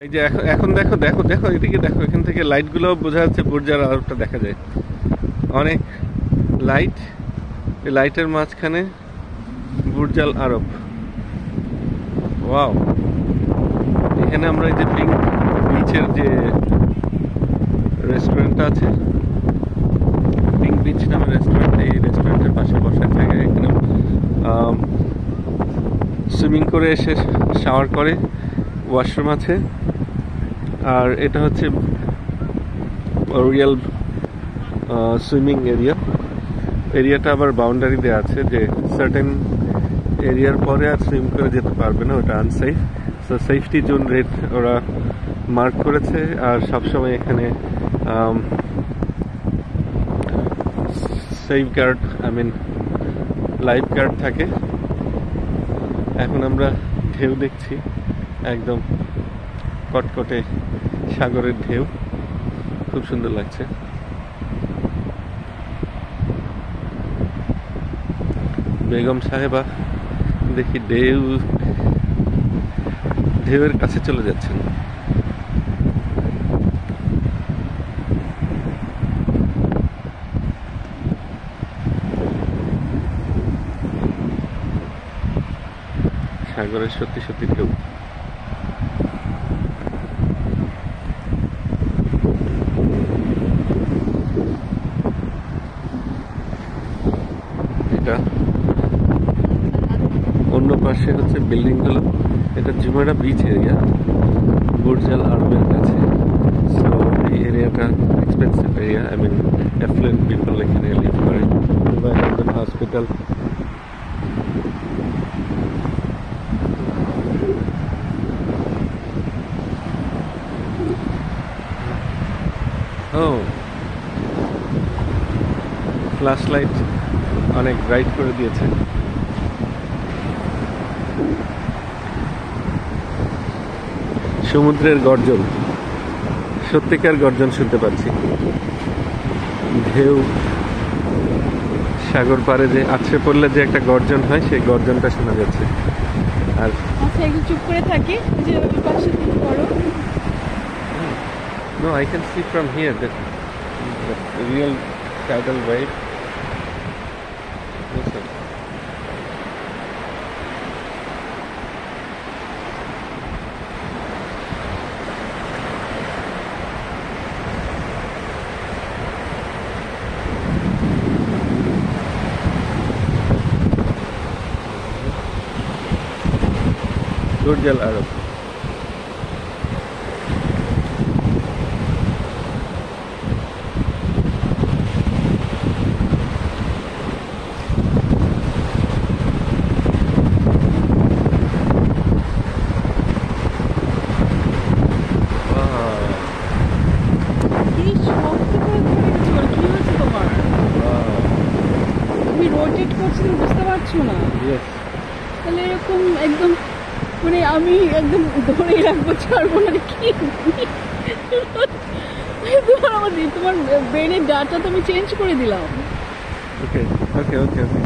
এই যে এখন দেখো দেখো দেখো এদিকে দেখো, এখান থেকে লাইটগুলো বোঝা যাচ্ছে, বুর্জ আল আরবটা দেখা যায়, অনেক লাইট। এই লাইটের মাঝখানে বুর্জ আল আরব। ওয়াও, এখানে আমরা এই যে পিঙ্ক বিচের যে রেস্টুরেন্টটা আছে, পিঙ্ক বিচ নামের রেস্টুরেন্ট, এই রেস্টুরেন্টের পাশে বসার জায়গায় এখানে সুইমিং করে এসে শাওয়ার করে, ওয়াশরুম আছে। আর এটা হচ্ছে রিয়েল সুইমিং এরিয়াটা আবার বাউন্ডারি দেওয়া আছে যে সার্টেন এরিয়ার পরে আর সুইম করে যেতে পারবে না, ওটা unsafe. So safety zone rate ওরা মার্ক করেছে, আর সবসময় এখানে সেফ গার্ড লাইফ গার্ড থাকে। এখন আমরা ঢেউ দেখছি, একদম কটকটে সাগরের ঢেউ, খুব সুন্দর লাগছে। বেগম সাহেবা দেখি ঢেউয়ের কাছে চলে যাচ্ছেন। সাগরের সত্যি সত্যি ঢেউ। এটা অন্য পাশে হচ্ছে বিল্ডিং গুলো, এটা জুমেরা বিচ এরিয়া, বুর্জ আল আরবের কাছে। সো এই এরিয়াটা এক্সপেন্সিভ এরিয়া, অ্যাফ্লুয়েন্ট পিপল এখানে লিভ করে। লন্ডন হসপিটাল, ফ্ল্যাশ লাইট অনেক ব্রাইট করে দিয়েছে। সমুদ্রের গর্জন, সত্যিকার গর্জন শুনতে পাচ্ছি। ঢেউ সাগর পাড়ে যে আছড়ে পড়লে যে একটা গর্জন হয়, সেই গর্জনটা শোনা যাচ্ছে। আর আচ্ছা, একটু চুপ করে থাকি, যে পাশে তুমি করো। No, I can see from here the real tidal wave. Listen. Burj Al Arab. বুঝতে পারছো না? তাহলে এরকম একদম আমি একদম ধরে রাখবো, ছাড়বো না কি? তোমার ব্রেনের ডাটা তো আমি চেঞ্জ করে দিলাম। ওকে ওকে ওকে ওকে